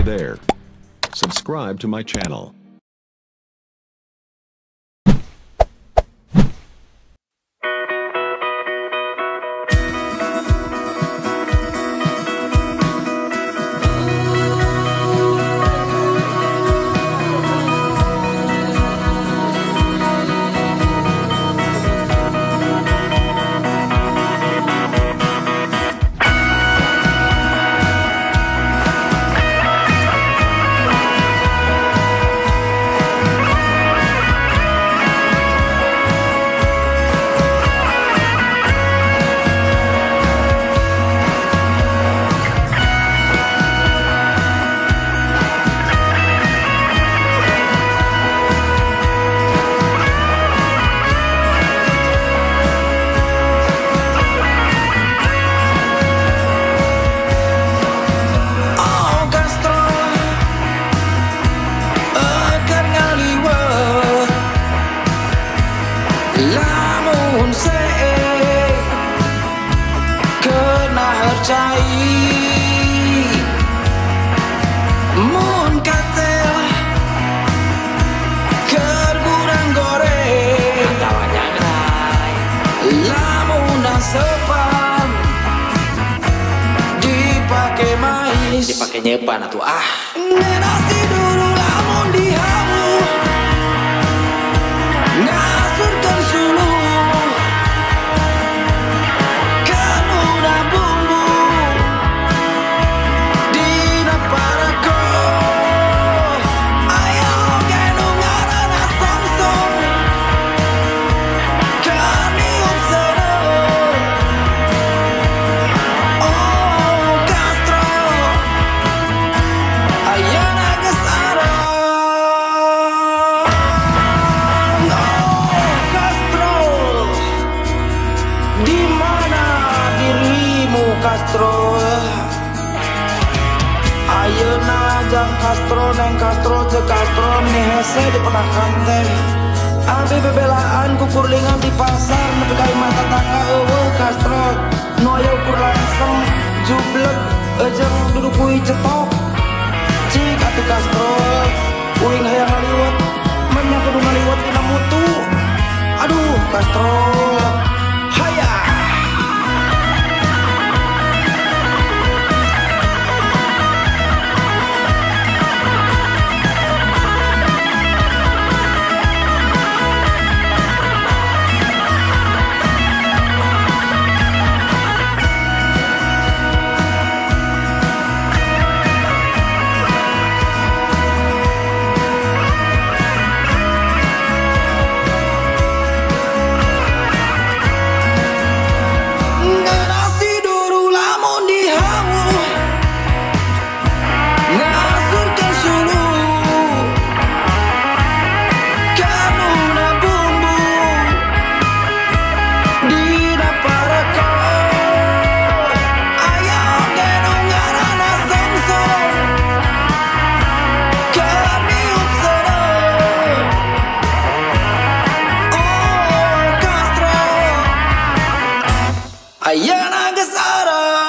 Hey there. Subscribe to my channel. Dipakai nyepan atuh ah. Nasi dulu lamun dihamu ngasurkan sulu kanuna bumbu dina parako ayo genu ngarana songsong kanium sero oh kastro ayana gesara oh kastro di mana dirimu kastro ayeuna jang kastro neng kastro je kastro nih hese dipenakan teh abi bebelaan kukurlingan di pasar nepi ka imah tetangga eueuh kastro nu aya ukur langsung jublek jeung duduk kuy cetok cik atuh kastro uing hayang ngaliwat manya kudu ngaliwat dina mutu aduh kastro hayah. Nasi dulu lamun dihamu ngasurkan sulu kanuna bumbu dina parako ayo genu ngarana songsong kanium sero oh kastro ayana gesara